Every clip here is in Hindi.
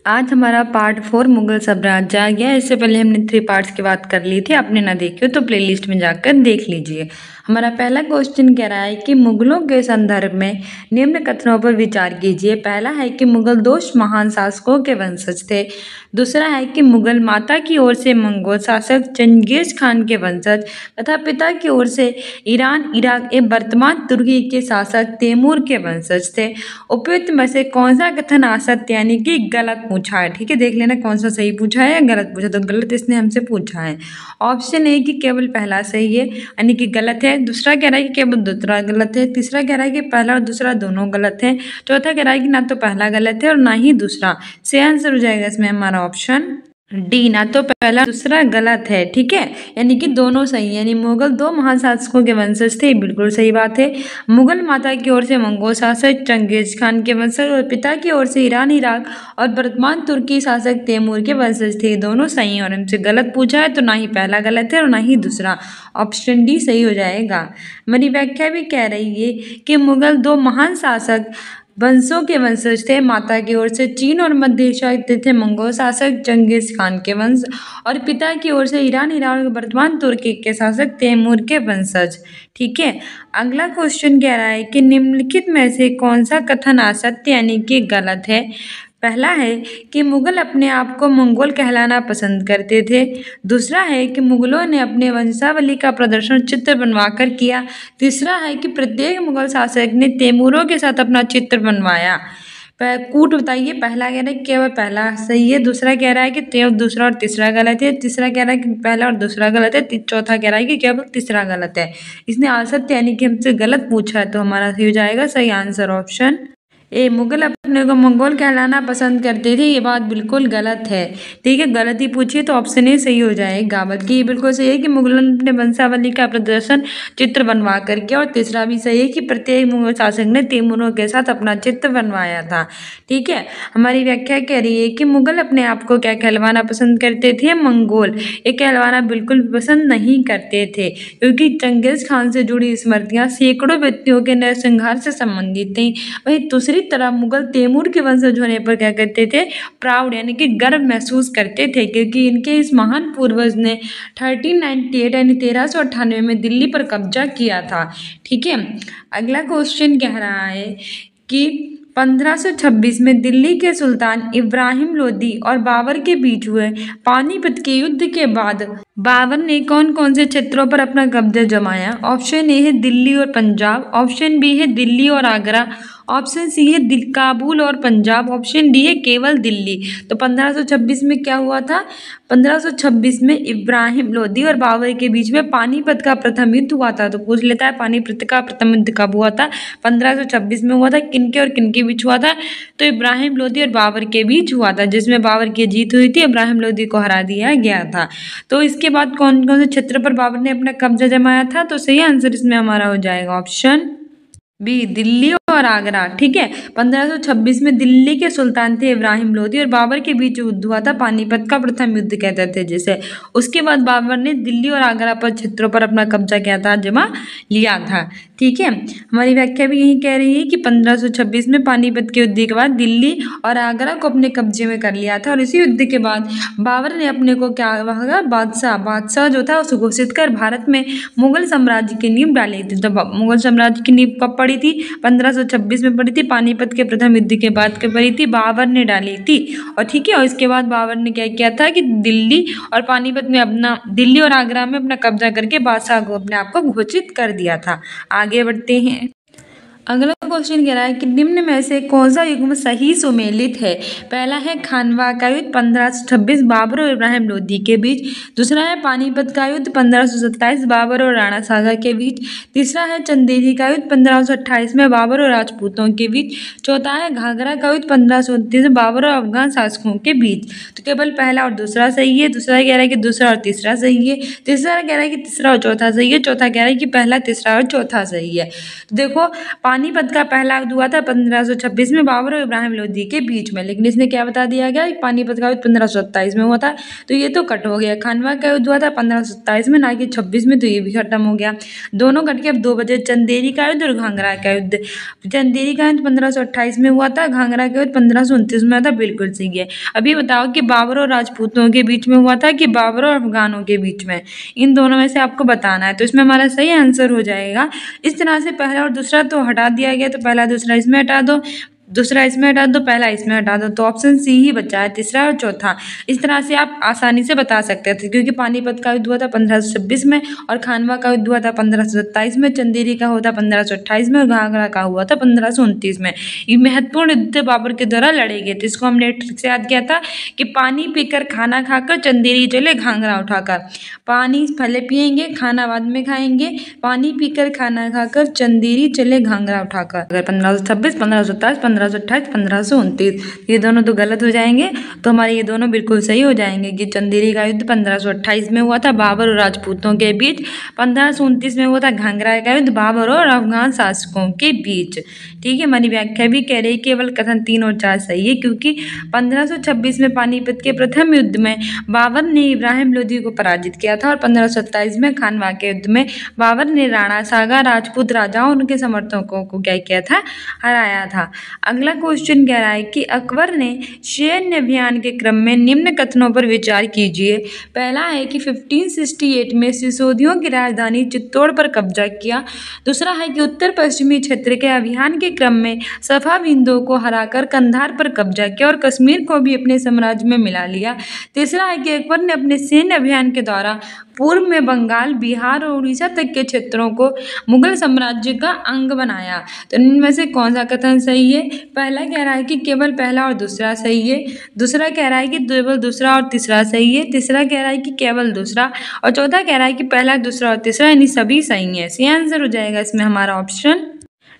आज हमारा पार्ट 4 मुगल साम्राज्य आ गया। इससे पहले हमने 3 पार्ट्स की बात कर ली थी। आपने ना देखी हो तो प्लेलिस्ट में जाकर देख लीजिए। हमारा पहला क्वेश्चन कह रहा है कि मुगलों के संदर्भ में निम्न कथनों पर विचार कीजिए। पहला है कि मुगल दो महान शासकों के वंशज थे। दूसरा है कि मुगल माता की ओर से मंगोल शासक चंगेज खान के वंशज तथा पिता की ओर से ईरान, इराक एवं वर्तमान तुर्की के शासक तैमूर के वंशज थे। उपयुक्त में से कौन सा कथन असत्य यानी कि गलत पूछा है। ठीक है, देख लेना कौन सा सही पूछा है या गलत पूछा। तो गलत इसने हमसे पूछा है। ऑप्शन ए कि केवल पहला सही है यानी कि गलत है। दूसरा कह रहा है कि केवल दूसरा गलत है। तीसरा कह रहा है कि पहला और दूसरा दोनों गलत है। चौथा कह रहा है कि ना तो पहला गलत है और ना ही दूसरा। सही आंसर हो जाएगा इसमें हमारा ऑप्शन डी, ना तो पहला दूसरा गलत है। ठीक है, यानी कि दोनों सही है। यानी मुगल दो महान शासकों के वंशज थे, बिल्कुल सही बात है। मुगल माता की ओर से मंगोल शासक चंगेज खान के वंशज और पिता की ओर से ईरान, इराक और वर्तमान तुर्की शासक तैमूर के वंशज थे, दोनों सही है। और हमसे गलत पूछा है तो ना ही पहला गलत है और ना ही दूसरा। ऑप्शन डी सही हो जाएगा। हमारी व्याख्या भी कह रही है कि मुगल दो महान शासक वंशों के वंशज थे। माता की ओर से चीन और मध्य एशिया के थे मंगोल शासक चंगेज खान के वंश और पिता की ओर से ईरान, इराक और वर्तमान तुर्की के शासक तैमूर के वंशज। ठीक है, अगला क्वेश्चन कह रहा है कि निम्नलिखित में से कौन सा कथन असत्य यानी कि गलत है। पहला है कि मुगल अपने आप को मंगोल कहलाना पसंद करते थे। दूसरा है कि मुगलों ने अपने वंशावली का प्रदर्शन चित्र बनवाकर किया। तीसरा है कि प्रत्येक मुगल शासक ने तैमूरों के साथ अपना चित्र बनवाया। कूट बताइए। पहला कह रहा है कि केवल पहला सही है। दूसरा कह रहा है कि दूसरा और तीसरा गलत है। तीसरा कह रहा है कि पहला और दूसरा गलत है। चौथा कह रहा है कि केवल तीसरा गलत है। इसने असत्य यानी कि हमसे गलत पूछा है तो हमारा सही हो जाएगा सही आंसर ऑप्शन ए। मुगल अपने को मंगोल कहलाना पसंद करते थे, ये बात बिल्कुल गलत है। ठीक है, गलत ही पूछिए तो ऑप्शन ए सही हो जाएगा। बल्कि ये बिल्कुल सही है कि मुगलों ने अपने वंशावली का प्रदर्शन चित्र बनवा कर किया। और तीसरा भी सही है कि प्रत्येक मुगल शासक ने तैमूरों के साथ अपना चित्र बनवाया था। ठीक है, हमारी व्याख्या कह रही है कि मुगल अपने आप को क्या कहलवाना पसंद करते थे, मंगोल। ये कहलवाना बिल्कुल पसंद नहीं करते थे क्योंकि चंगेज खान से जुड़ी स्मृतियां सैकड़ों व्यक्तियों के नरसंहार से संबंधित थी। वहीं दूसरी तरह मुगल तैमूर के वंशज होने पर क्या करते थे, प्राउड यानी कि गर्व महसूस करते थे क्योंकि इनके इस महान पूर्वज ने 1398 यानी 1398 में दिल्ली पर कब्जा किया था। ठीक है, अगला क्वेश्चन कह रहा है कि 1526 में दिल्ली के सुल्तान इब्राहिम लोदी और बाबर के बीच हुए पानीपत के युद्ध के बाद बाबर ने कौन कौन से क्षेत्रों पर अपना कब्जा जमाया। ऑप्शन ए है दिल्ली और पंजाब, ऑप्शन बी है दिल्ली और आगरा, ऑप्शन सी है काबुल और पंजाब, ऑप्शन डी है केवल दिल्ली। तो 1526 में क्या हुआ था, 1526 में इब्राहिम लोदी और बाबर के बीच में पानीपत का प्रथम युद्ध हुआ था। तो पूछ लेता है पानीपत का प्रथम युद्ध कब हुआ था, 1526 में हुआ था। किनके और किनके बीच हुआ था, तो इब्राहिम लोदी और बाबर के बीच हुआ था, जिसमें बाबर की जीत हुई थी, इब्राहिम लोदी को हरा दिया गया था। तो इसके बाद कौन कौन से क्षेत्र पर बाबर ने अपना कब्जा जमाया था, तो सही आंसर इसमें हमारा हो जाएगा ऑप्शन बी, दिल्ली और आगरा। ठीक है, 1526 में दिल्ली के सुल्तान थे इब्राहिम लोदी और बाबर के बीच युद्ध हुआ था, पानीपत का प्रथम युद्ध कहते थे जिसे। उसके बाद बाबर ने दिल्ली और आगरा पर क्षेत्रों पर अपना कब्जा किया था, जमा लिया था। ठीक है, हमारी व्याख्या भी यही कह रही है कि 1526 में पानीपत के युद्ध के बाद दिल्ली और आगरा को अपने कब्जे में कर लिया था। और इसी युद्ध के बाद बाबर ने अपने को क्या कहा, बादशाह जो था उसे घोषित कर भारत में मुगल साम्राज्य की नींव डाली थी। तो मुगल साम्राज्य की नींव कब पड़ी थी, 1526 में पड़ी थी। पानीपत के प्रथम युद्ध के बाद के पड़ी थी, बाबर ने डाली थी। और ठीक है, और इसके बाद बाबर ने क्या किया था कि दिल्ली और पानीपत में अपना, दिल्ली और आगरा में अपना कब्जा करके बादशाह को अपने आप को घोषित कर दिया था। आगे बढ़ते हैं। अगला क्वेश्चन कह रहा है कि निम्न में से कौन सा युग्म सही सुमेलित है। पहला है खानवा का युद्ध 1526 बाबर और इब्राहिम लोदी के बीच। दूसरा है पानीपत का युद्ध 1527 बाबर और राणा सागर के बीच। तीसरा है चंदेरी का युद्ध 1528 में बाबर और राजपूतों के बीच। चौथा है घाघरा का युद्ध 1529 में बाबर और अफगान शासकों के बीच। तो केवल पहला और दूसरा सही है। दूसरा कह रहा है कि दूसरा और तीसरा सही है। तीसरा कह रहा है कि तीसरा और चौथा सही है। चौथा कह रहा है कि पहला, तीसरा और चौथा सही है। तो देखो पानीपत का पहला युद्ध हुआ था 1526 में बाबर और इब्राहिम लोधी के बीच में, लेकिन इसने क्या बता दिया गया, पानीपत का युद्ध 1527 में हुआ था, तो ये तो कट हो गया। खानवा का युद्ध हुआ था 1527 में, ना कि 26 में, तो ये भी खत्म हो गया। दोनों कट के अब दो बचे, चंदेरी का युद्ध और घाघरा का युद्ध। चंदेरी का युद्ध 1528 में हुआ था, घाघरा का युद्ध 1529 में हुआ था, बिल्कुल सही है। अभी बताओ कि बाबर और राजपूतों के बीच में हुआ था कि बाबर और अफगानों के बीच में, इन दोनों में से आपको बताना है। तो इसमें हमारा सही आंसर हो जाएगा। इस तरह से पहला और दूसरा तो हटा दिया गया, तो पहला दूसरा इसमें हटा दो, दूसरा इसमें हटा दो, पहला इसमें हटा दो, तो ऑप्शन सी ही बचा है, तीसरा और चौथा। इस तरह से आप आसानी से बता सकते थे, क्योंकि पानीपत का युद्ध हुआ था 1526 में और खानवा का युद्ध हुआ था 1527 में, चंदेरी का हुआ था 1528 में और घाघरा का हुआ था 1529 में। ये महत्वपूर्ण युद्ध बाबर के द्वारा लड़े गए थे। इसको हमने ट्रिक से याद किया था कि पानी पीकर खाना खाकर चंदेरी चले घाघरा उठाकर। पानी पहले पियेंगे, खाना बाद में खाएंगे, पानी पीकर खाना खाकर चंदेरी चले घाघरा उठाकर। अगर 1526, 1527, 1528, 1529, ये दोनों तो गलत हो जाएंगे, तो हमारे ये दोनों बिल्कुल सही हो जाएंगे कि चंदेरी का युद्ध 1528 में हुआ था बाबर और राजपूतों के बीच, 1529 में हुआ था घाघरा का युद्ध बाबर और अफगान शासकों के बीच। ठीक है, हमारी व्याख्या भी कह रही केवल कथन 3 और 4 सही है, क्योंकि 1526 में पानीपत के प्रथम युद्ध में बाबर ने इब्राहिम लोधी को पराजित किया था और 1527 में खानवा के युद्ध में बाबर ने राणा सागा राजपूत राजाओं और उनके समर्थकों को क्या किया था, हराया था। अगला क्वेश्चन कह रहा है कि अकबर ने सैन्य अभियान के क्रम में निम्न कथनों पर विचार कीजिए। पहला है कि 1568 में सिसोदियों की राजधानी चित्तौड़ पर कब्जा किया। दूसरा है कि उत्तर पश्चिमी क्षेत्र के अभियान के क्रम में सफाविंदों को हराकर कंधार पर कब्जा किया और कश्मीर को भी अपने साम्राज्य में मिला लिया। तीसरा है कि अकबर ने अपने सैन्य अभियान के द्वारा पूर्व में बंगाल, बिहार और उड़ीसा तक के क्षेत्रों को मुगल साम्राज्य का अंग बनाया। तो इनमें से कौन सा कथन सही है? पहला कह रहा है कि केवल पहला और दूसरा सही है, दूसरा कह रहा है कि केवल दूसरा और तीसरा सही है, तीसरा कह रहा है कि केवल दूसरा, और चौथा कह रहा है कि पहला, दूसरा और तीसरा यानी सभी सही है। सही आंसर हो जाएगा इसमें हमारा ऑप्शन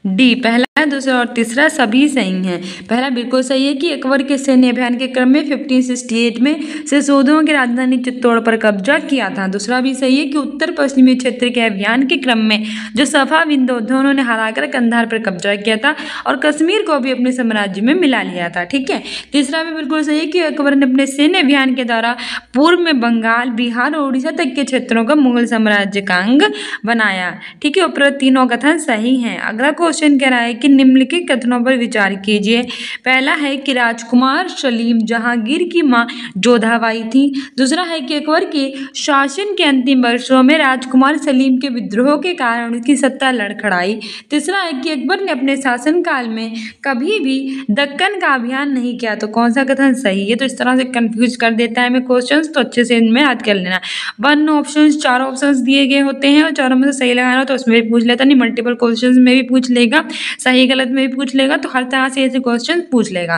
डी, पहला, दूसरा और तीसरा सभी सही हैं। पहला बिल्कुल सही है कि अकबर के सैन्य अभियान के क्रम में 1568 में सिसोदियों की राजधानी चित्तौड़ पर कब्जा किया था। दूसरा भी सही है कि उत्तर पश्चिमी क्षेत्र के अभियान के क्रम में जो सफाविंदों थे उन्होंने हराकर कंधार पर कब्जा किया था और कश्मीर को भी अपने साम्राज्य में मिला लिया था। ठीक है, तीसरा भी बिल्कुल सही है कि अकबर ने अपने सैन्य अभियान के द्वारा पूर्व में बंगाल, बिहार और उड़ीसा तक के क्षेत्रों का मुगल साम्राज्य का अंग बनाया। ठीक है, ऊपर तीनों कथन सही हैं। अगला क्वेश्चन कह रहा है कि निम्नलिखित कथनों पर विचार कीजिए। पहला है कि राजकुमार सलीम जहांगीर की मां जोधाबाई थी। दूसरा है कि अकबर के शासन के अंतिम वर्षों में राजकुमार सलीम के विद्रोह के कारण उसकी सत्ता लड़खड़ाई। तीसरा है कि अकबर ने अपने शासनकाल में कभी भी दक्कन का अभियान नहीं किया। तो कौन सा कथन सही है? तो इस तरह से कंफ्यूज कर देता है हमें क्वेश्चन, तो अच्छे से इनमें याद कर लेना। 1 ऑप्शन, 4 ऑप्शन दिए गए होते हैं और चारों में से सही लगाना तो उसमें भी पूछ लेता, नहीं मल्टीपल क्वेश्चन में भी पूछ लेगा, सही गलत में भी पूछ लेगा, तो हर तरह से ऐसे क्वेश्चन पूछ लेगा।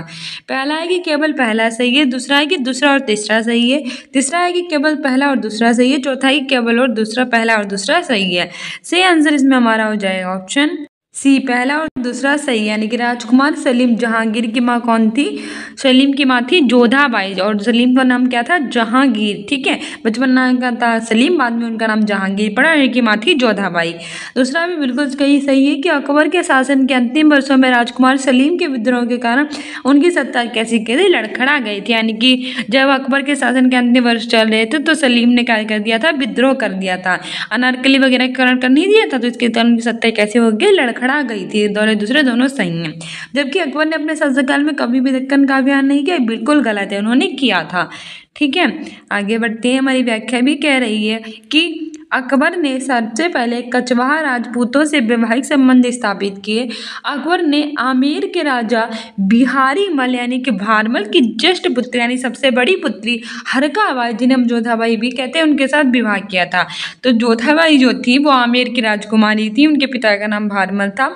पहला है कि केवल पहला सही है, दूसरा है कि दूसरा और तीसरा सही है, तीसरा है कि केवल पहला और दूसरा सही है, चौथा है कि केवल और दूसरा, पहला और दूसरा सही है। सही आंसर इसमें हमारा हो जाएगा ऑप्शन सी, पहला और दूसरा सही, यानी कि राजकुमार सलीम जहांगीर की माँ कौन थी? सलीम की माँ थी जोधाबाई और सलीम का नाम क्या था? जहांगीर। ठीक है, बचपन नाम का था सलीम, बाद में उनका नाम जहांगीर पड़ा, इनकी माँ थी जोधाबाई। दूसरा भी बिल्कुल सही है कि अकबर के शासन के अंतिम वर्षों में राजकुमार सलीम के विद्रोह के कारण उनकी सत्ता कैसी कैसी लड़खड़ा गई थी, यानी कि जब अकबर के शासन के अंतिम वर्ष चल रहे थे तो सलीम ने क्या कर दिया था? विद्रोह कर दिया था, अनारकली वगैरह कर नहीं दिया था, तो इसके कारण उनकी सत्ता कैसे हो गई? लड़खड़ा गई थी। दूसरे दोनों सही हैं। जबकि अकबर ने अपने शासनकाल में कभी भी दक्कन का अभियान नहीं किया, बिल्कुल गलत है, उन्होंने किया था। ठीक है, आगे बढ़ते हैं। हमारी व्याख्या भी कह रही है कि अकबर ने सबसे पहले कछवाहा राजपूतों से वैवाहिक संबंध स्थापित किए। अकबर ने आमेर के राजा बिहारी मल यानी कि भारमल की ज्येष्ठ पुत्री यानी सबसे बड़ी पुत्री हरकाबाई, जिन्हें हम जोधाबाई भी कहते हैं, उनके साथ विवाह किया था। तो जोधाबाई जो थी वो आमेर की राजकुमारी थी, उनके पिता का नाम भारमल था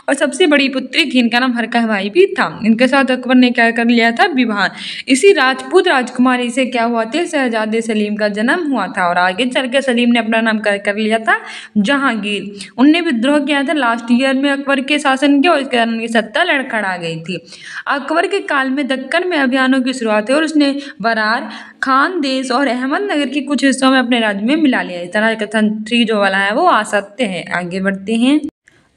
और सबसे बड़ी पुत्री थी, इनका नाम हरकाबाई भी था। इनके साथ अकबर ने क्या कर लिया था? विवाह। इसी राजपूत राजकुमारी से क्या हुआ था? शहजादे सलीम का जन्म हुआ था और आगे चल के सलीम ने अपना नाम कर लिया था जहांगीर। उनने विद्रोह किया था लास्ट ईयर में अकबर के शासन के और इसके कारण उनकी सत्ता लड़खड़ा गई थी। अकबर के काल में दक्कन में अभियानों की शुरुआत हुई और उसने बरार, खानदेश और अहमदनगर के कुछ हिस्सों में अपने राज्य में मिला लिया। इस तरह कथन 3 जो वाला है वो असत्य है। आगे बढ़ते हैं।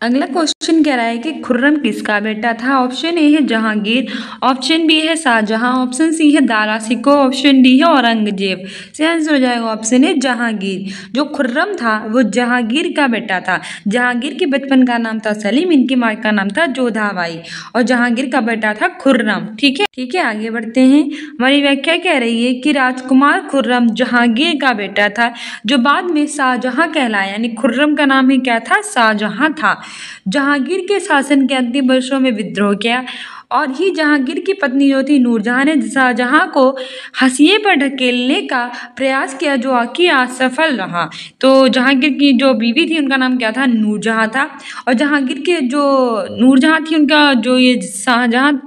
अगला क्वेश्चन कह रहा है कि खुर्रम किसका बेटा था। ऑप्शन ए है जहांगीर, ऑप्शन बी है शाहजहां, ऑप्शन सी है दारा शिकोह, ऑप्शन डी है औरंगजेब। सही आंसर हो जाएगा ऑप्शन ए जहांगीर। जो खुर्रम था वो जहांगीर का बेटा था। जहांगीर के बचपन का नाम था सलीम, इनकी माँ का नाम था जोधाबाई और जहांगीर का बेटा था खुर्रम। ठीक है आगे बढ़ते हैं। हमारी व्याख्या कह रही है कि राजकुमार खुर्रम जहांगीर का बेटा था जो बाद में शाहजहां कहलाया, यानी खुर्रम का नाम ही क्या था, शाहजहां था। जहांगीर के शासन के अंतिम वर्षों में विद्रोह किया और ही जहांगीर की पत्नी जो थी नूरजहां ने शाहजहां को हंसिए पर ढकेलने का प्रयास किया जो कि असफल रहा। तो जहांगीर की जो बीवी थी उनका नाम क्या था, नूरजहां था। और जहांगीर के जो नूरजहां थी उनका जो ये शाहजहां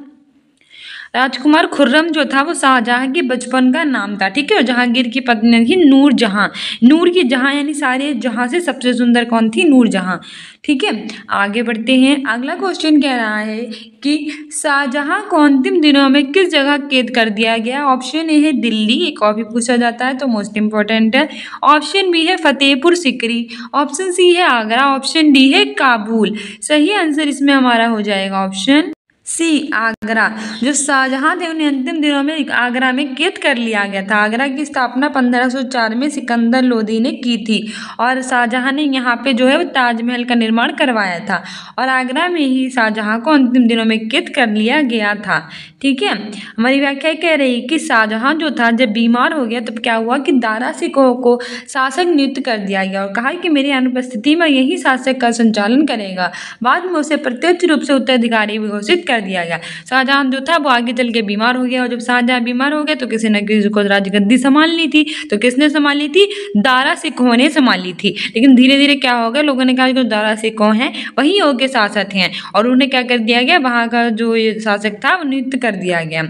राजकुमार खुर्रम जो था वो शाहजहां के बचपन का नाम था। ठीक है, और जहांगीर की पत्नी थी नूरजहां। नूर की जहां यानी सारे जहां से सबसे सुंदर कौन थी, नूरजहां। ठीक है आगे बढ़ते हैं। अगला क्वेश्चन कह रहा है कि शाहजहां को अंतिम दिनों में किस जगह कैद कर दिया गया। ऑप्शन ए है दिल्ली, एक और भी पूछा जाता है तो मोस्ट इंपॉर्टेंट है। ऑप्शन बी है फतेहपुर सिकरी, ऑप्शन सी है आगरा, ऑप्शन डी है काबुल। सही आंसर इसमें हमारा हो जाएगा ऑप्शन सी आगरा। जो शाहजहां थे उन्हें अंतिम दिनों में आगरा में कैद कर लिया गया था। आगरा की स्थापना 1504 में सिकंदर लोदी ने की थी और शाहजहां ने यहाँ पे जो है वो ताजमहल का निर्माण करवाया था और आगरा में ही शाहजहां को अंतिम दिनों में कैद कर लिया गया था। ठीक है हमारी व्याख्या कह रही कि शाहजहां जो था जब बीमार हो गया तब क्या हुआ कि दारा शिकोह को शासक नियुक्त कर दिया गया और कहा कि मेरी अनुपस्थिति में यही शासक का संचालन करेगा। बाद में उसे प्रत्यक्ष रूप से उत्तराधिकारी भी घोषित कर दिया गया। शाहजहां जो था वो आगे चल के बीमार हो गया और जब शाहजहां बीमार हो गया तो किसी न किसी को राजगद्दी संभालनी थी। तो किसने संभाली थी, दारा शिकोह ने संभाली थी। लेकिन धीरे धीरे क्या हो गया, लोगों ने कहा जो दारा शिकोह हैं वही योग्य शासक हैं और उन्हें क्या कर दिया गया, वहां का जो ये शासक था वो नियुक्त कर दिया गया।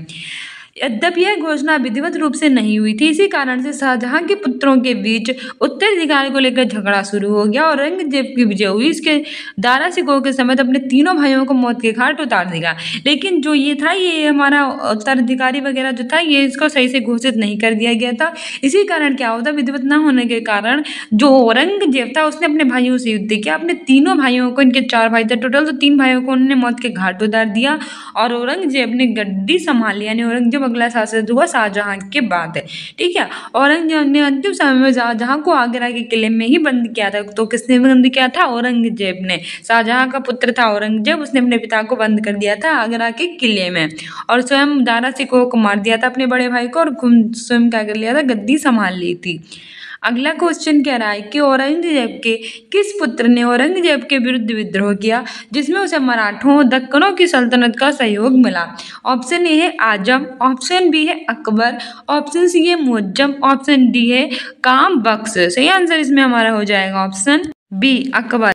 यद्यपि यह घोषणा विधिवत रूप से नहीं हुई थी, इसी कारण से शाहजहां के पुत्रों के बीच उत्तराधिकारी को लेकर झगड़ा शुरू हो गया और औरंगजेब की विजय हुई। इसके दारा शिकोह के समेत अपने तीनों भाइयों को मौत के घाट उतार दिया। लेकिन जो ये था, ये हमारा उत्तराधिकारी वगैरह जो था ये इसको सही से घोषित नहीं कर दिया गया था। इसी कारण क्या होता, विधिवत न होने के कारण जो औरंगजेब था उसने अपने भाइयों से युद्ध किया। अपने तीनों भाइयों को, इनके 4 भाई थे टोटल, तो 3 भाइयों को उन्होंने मौत के घाट उतार दिया और औरंगजेब ने गद्दी संभाली। यानी औरंगजेब अगला शासक हुआ शाहजहां के बाद। ठीक है, औरंगजेब ने अंतिम समय में शाहजहां को आगरा के किले में ही बंद किया था। तो किसने बंद किया था, औरंगजेब ने। शाहजहां का पुत्र था औरंगजेब, उसने अपने पिता को बंद कर दिया था आगरा के किले में और स्वयं दारा शिकोह को मार दिया था अपने बड़े भाई को और स्वयं क्या कर लिया था, गद्दी संभाल ली थी। अगला क्वेश्चन कह रहा है कि औरंगजेब के किस पुत्र ने औरंगजेब के विरुद्ध विद्रोह किया जिसमें उसे मराठों और दक्कनों की सल्तनत का सहयोग मिला। ऑप्शन ए है आजम, ऑप्शन बी है अकबर, ऑप्शन सी है मुअज्जम, ऑप्शन डी है काम बख्श। सही आंसर इसमें हमारा हो जाएगा ऑप्शन बी अकबर।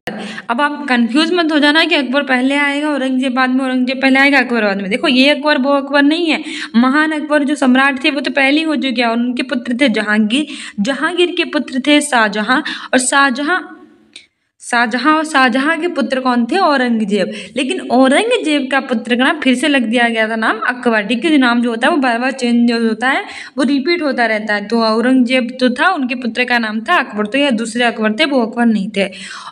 अब आप कंफ्यूज मत हो जाना कि अकबर पहले आएगा औरंगजेब बाद में, औरंगजेब पहले आएगा अकबर बाद में। देखो ये अकबर वो अकबर नहीं है। महान अकबर जो सम्राट थे वो तो पहले ही हो चुके हैं और उनके पुत्र थे जहांगीर, जहांगीर के पुत्र थे शाहजहां और शाहजहां के पुत्र कौन थे, औरंगजेब। लेकिन औरंगजेब का पुत्र का नाम फिर से लग दिया गया था नाम अकबर। ठीक है, नाम जो होता है वो बार बार चेंज जो होता है वो रिपीट होता रहता है। तो औरंगजेब जो था उनके पुत्र का नाम था अकबर, तो यह दूसरे अकबर थे, वो अकबर नहीं थे।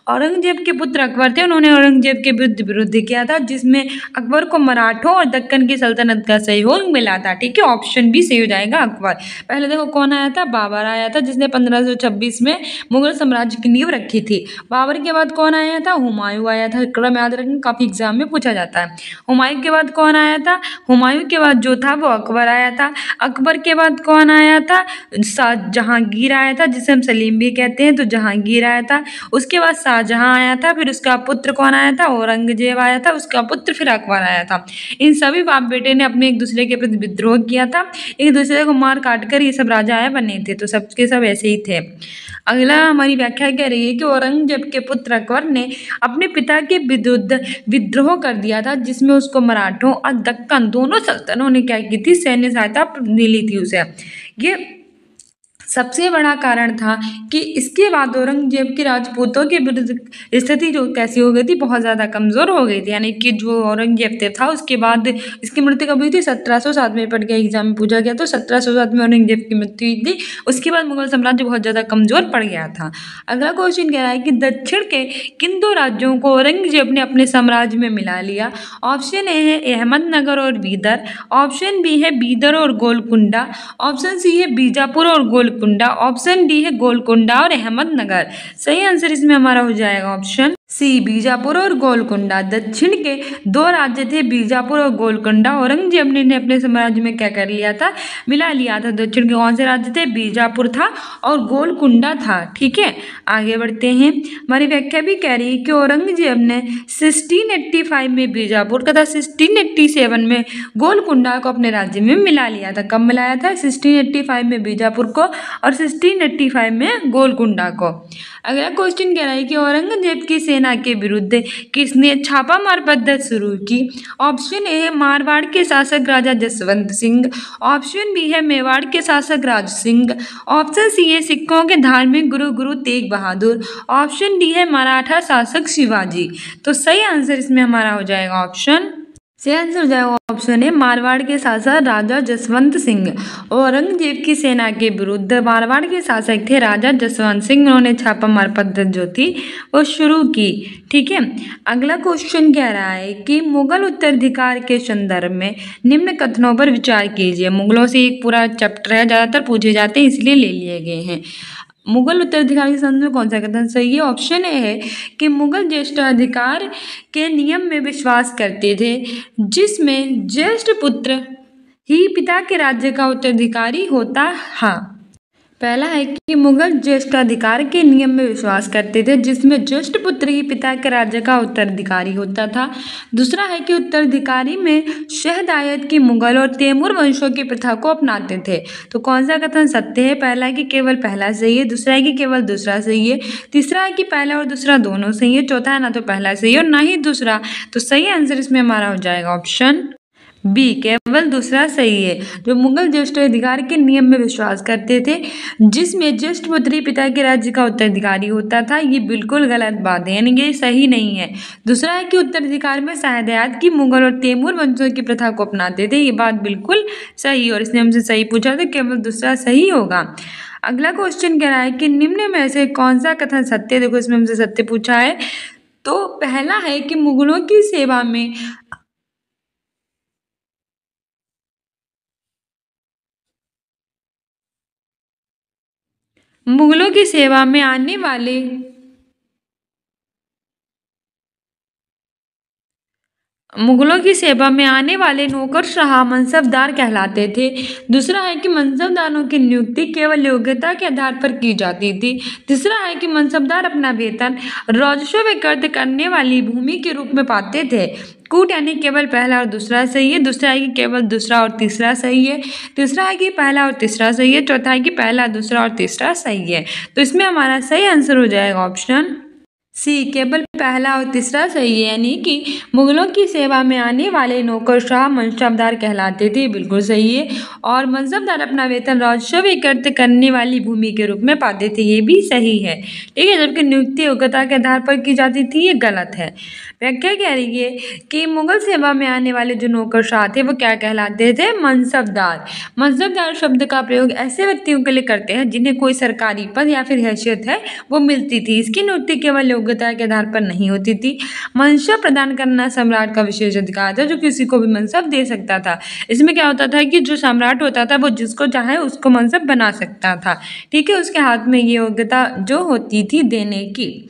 औरंगजेब के पुत्र अकबर थे, उन्होंने औरंगजेब के विरुद्ध किया था जिसमें अकबर को मराठों और दक्कन की सल्तनत का सहयोग मिला था। ठीक है, ऑप्शन बी सही हो जाएगा अकबर। पहले देखो कौन आया था, बाबर आया था जिसने 1526 में मुगल साम्राज्य की नींव रखी थी। बाबर के बाद कौन आया था, हुमायूं आया था। क्रम याद रखें, काफी एग्जाम में पूछा जाता है। हुमायूं के बाद कौन आया था, हुमायूं के बाद जो था वो अकबर आया था। अकबर के बाद कौन आया था, जहांगीर आया था जिसे हम सलीम भी कहते हैं, तो जहांगीर आया था। उसके बाद शाहजहां आया था, फिर उसका पुत्र कौन आया था, औरंगजेब आया था, उसका पुत्र फिर अकबर आया था। इन सभी बाप बेटे ने अपने एक दूसरे के प्रति विद्रोह किया था, एक दूसरे को मार काट कर ये सब राजा बने थे, तो सबके सब ऐसे ही थे। अगला हमारी व्याख्या कह रही है कि औरंगजेब के पुत्र अकबर ने अपने पिता के विरुद्ध विद्रोह कर दिया था जिसमें उसको मराठों और दक्कन दोनों सल्तनतों ने क्या की थी, सैन्य सहायता मिली थी उसे। ये सबसे बड़ा कारण था कि इसके बाद औरंगजेब की राजपूतों के विरुद्ध स्थिति जो कैसी हो गई थी, बहुत ज़्यादा कमज़ोर हो गई थी। यानी कि जो औरंगजेब था उसके बाद इसकी मृत्यु कब हुई थी, 1707 में पड़ गया, एग्जाम में पूछा गया तो 1707 में औरंगजेब की मृत्यु हुई थी। उसके बाद मुगल साम्राज्य बहुत ज़्यादा कमज़ोर पड़ गया था। अगला क्वेश्चन कह रहा है कि दक्षिण के किन दो राज्यों को औरंगजेब ने अपने साम्राज्य में मिला लिया। ऑप्शन ए है अहमदनगर और बीदर, ऑप्शन बी है बीदर और गोलकुंडा, ऑप्शन सी है बीजापुर और गोलकुंडा, ऑप्शन डी है गोलकुंडा और अहमदनगर। सही आंसर इसमें हमारा हो जाएगा ऑप्शन सी बीजापुर और गोलकुंडा। दक्षिण के दो राज्य थे बीजापुर और गोलकुंडा, औरंगजेब ने अपने साम्राज्य में क्या कर लिया था, मिला लिया था। दक्षिण के कौन से राज्य थे, बीजापुर था और गोलकुंडा था। ठीक है, आगे बढ़ते हैं। हमारी व्याख्या भी कह रही है कि औरंगजेब ने 1685 में बीजापुर तथा 1687 में गोलकुंडा को अपने राज्य में मिला लिया था। कब मिलाया था, 1685 में बीजापुर को और 1685 में गोलकुंडा को। अगला क्वेश्चन कह रहा है कि औरंगजेब की सेना के विरुद्ध किसने छापामार पद्धति शुरू की। ऑप्शन ए है मारवाड़ के शासक राजा जसवंत सिंह, ऑप्शन बी है मेवाड़ के शासक राज सिंह, ऑप्शन सी है सिखों के धार्मिक गुरु तेग बहादुर, ऑप्शन डी है मराठा शासक शिवाजी। तो सही आंसर इसमें हमारा हो जाएगा ऑप्शन सही आंसर हो जाएगा ऑप्शन है मारवाड़ के शासक राजा जसवंत सिंह। औरंगजेब की सेना के विरुद्ध मारवाड़ के शासक थे राजा जसवंत सिंह, उन्होंने छापामार पद्धति जो थी वो शुरू की। ठीक है, अगला क्वेश्चन कह रहा है कि मुगल उत्तराधिकार के संदर्भ में निम्न कथनों पर विचार कीजिए। मुगलों से एक पूरा चैप्टर है, ज्यादातर पूछे जाते हैं इसलिए ले लिए गए हैं। मुगल उत्तराधिकार के संदर्भ में कौन सा कथन सही है। ऑप्शन ए है कि मुगल ज्येष्ठाधिकार के नियम में विश्वास करते थे, जिसमें ज्येष्ठ पुत्र ही पिता के राज्य का उत्तराधिकारी होता। हाँ, पहला है कि मुगल ज्येष्ठाधिकार के नियम में विश्वास करते थे, जिसमें ज्येष्ठ पुत्र ही पिता के राज्य का उत्तराधिकारी होता था। दूसरा है कि उत्तराधिकारी में शहदायत की मुगल और तैमूर वंशों की प्रथा को अपनाते थे। तो कौन सा कथन सत्य है। पहला है कि केवल पहला सही है, दूसरा है कि केवल दूसरा सही है, तीसरा है कि पहला और दूसरा दोनों सही है, चौथा है ना तो पहला सही है और ना ही दूसरा। तो सही आंसर इसमें हमारा हो जाएगा ऑप्शन बी, केवल दूसरा सही है। जो मुगल ज्येष्ठाधिकार के नियम में विश्वास करते थे, जिसमें ज्येष्ठ पुत्र ही पिता के राज्य का उत्तराधिकारी होता था, ये बिल्कुल गलत बात है, यानी ये सही नहीं है। दूसरा है कि उत्तराधिकार में शहदायत की मुगल और तैमूर वंशों की प्रथा को अपनाते थे, ये बात बिल्कुल सही, और इसने हमसे सही पूछा तो केवल दूसरा सही होगा। अगला क्वेश्चन कह रहा है कि निम्न में से कौन सा कथन सत्य है। देखो इसमें हमसे सत्य पूछा है, तो पहला है कि मुगलों की सेवा में आने वाले मुगलों की सेवा में आने वाले नौकरशाह मनसबदार कहलाते थे। दूसरा है कि मनसबदारों की नियुक्ति केवल योग्यता के आधार पर की जाती थी। तीसरा है कि मनसबदार अपना वेतन राजस्व एकत्र करने वाली भूमि के रूप में पाते थे। कूट यानी केवल पहला और दूसरा सही है। दूसरा है कि केवल दूसरा और तीसरा सही है। तीसरा है कि पहला और तीसरा सही है। चौथा है कि पहला, दूसरा और तीसरा सही है। तो इसमें हमारा सही आंसर हो जाएगा ऑप्शन सी, केवल पहला और तीसरा सही है, यानी कि मुगलों की सेवा में आने वाले नौकरशाह मनसबदार कहलाते थे, बिल्कुल सही है। और मनसबदार अपना वेतन राजस्व एकत्र करने वाली भूमि के रूप में पाते थे, ये भी सही है। ठीक है, जबकि नियुक्ति योग्यता के आधार पर की जाती थी, ये गलत है। व्याख्या कह रही है कि मुगल सेवा में आने वाले जो नौकरशाह थे वो क्या कहलाते थे, मनसबदार। मनसबदार शब्द का प्रयोग ऐसे व्यक्तियों के लिए करते हैं जिन्हें कोई सरकारी पद या फिर हैसियत है वो मिलती थी। इसकी नियुक्ति केवल योग्यता के आधार पर नहीं होती थी। मनसब प्रदान करना सम्राट का विशेष अधिकार था, जो किसी को भी मनसब दे सकता था। इसमें क्या होता था कि जो सम्राट होता था वो जिसको चाहे उसको मनसब बना सकता था। ठीक है, उसके हाथ में ये योग्यता जो होती थी देने की।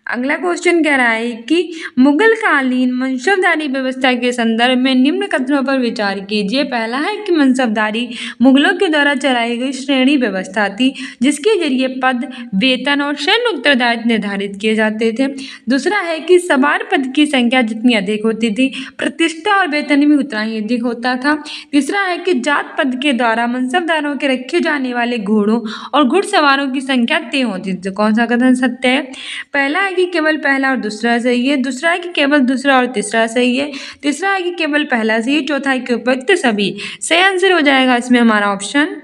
अगला क्वेश्चन कह रहा है कि मुगल कालीन मनसबदारी व्यवस्था के संदर्भ में निम्न कथनों पर विचार कीजिए। पहला है कि मनसबदारी मुगलों के द्वारा चलाई गई श्रेणी व्यवस्था थी, जिसके जरिए पद, वेतन और सैन्य उत्तरदायित्व निर्धारित किए जाते थे। दूसरा है कि सवार पद की संख्या जितनी अधिक होती थी, प्रतिष्ठा और वेतन भी उतना ही अधिक होता था। तीसरा है कि जात पद के द्वारा मनसबदारों के रखे जाने वाले घोड़ों और घुड़सवारों की संख्या तय होती थी। कौन सा कथन सत्य है। पहला है कि केवल पहला और दूसरा सही है। दूसरा है कि केवल दूसरा और तीसरा सही है। तीसरा है कि केवल पहला सही है। चौथा है कि उपयुक्त सभी। सही आंसर हो जाएगा इसमें हमारा ऑप्शन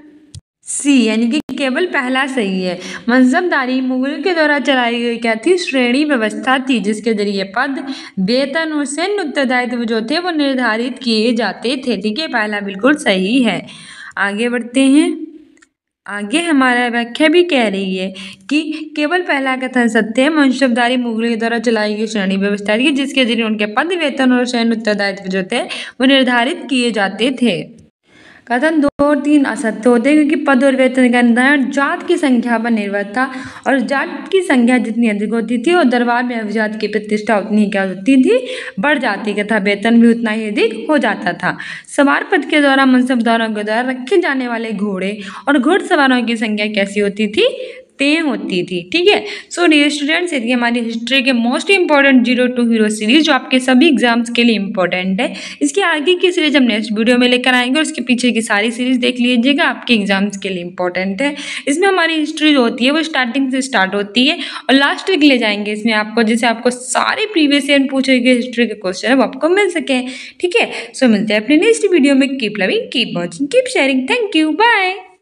सी यानी कि केवल पहला सही है। मनसबदारी मुगलों के द्वारा चलाई गई क्या थी? श्रेणी व्यवस्था थी, जिसके जरिए पद, वेतन और सैन्य उत्तरदायित्व जो थे वो निर्धारित किए जाते थे। ठीक है, पहला बिल्कुल सही है। आगे बढ़ते हैं। आगे हमारा व्याख्या भी कह रही है कि केवल पहला कथन सत्य है। मनसबदारी मुगलों के द्वारा चलाई गई श्रेणी व्यवस्था थी, जिसके जरिए उनके पद, वेतन और सैन्य उत्तरदायित्व जो थे वो निर्धारित किए जाते थे। कथन 2 और 3 असत्य होते हैं, क्योंकि पद और वेतन का निर्धारण जात की संख्या पर निर्भर था, और जात की संख्या जितनी अधिक होती थी और दरबार में अभिजात की प्रतिष्ठा उतनी क्या होती थी? बढ़ जाती तथा वेतन भी उतना ही अधिक हो जाता था। सवार पद के द्वारा मनसबदारों के द्वारा रखे जाने वाले घोड़े और घुड़सवारों की संख्या कैसी होती थी? 3 होती थी। ठीक है, सो डियर स्टूडेंट्स, यदि हमारी हिस्ट्री के most important 0 to hero series जो आपके सभी एग्जाम्स के लिए इंपॉर्टेंट है, इसके आगे की सीरीज हम नेक्स्ट वीडियो में लेकर आएंगे, और इसके पीछे की सारी सीरीज देख लीजिएगा, आपके एग्जाम्स के लिए इंपॉर्टेंट है। इसमें हमारी हिस्ट्री जो होती है वो स्टार्टिंग से स्टार्ट होती है और लास्ट तक ले जाएंगे इसमें आपको, जिससे आपको सारे प्रीवियस ईयर पूछे गए हिस्ट्री के क्वेश्चन है वो आपको मिल सके। ठीक है, सो मिलते हैं अपने नेक्स्ट वीडियो में। Keep loving, keep watching, keep sharing. Thank you, bye.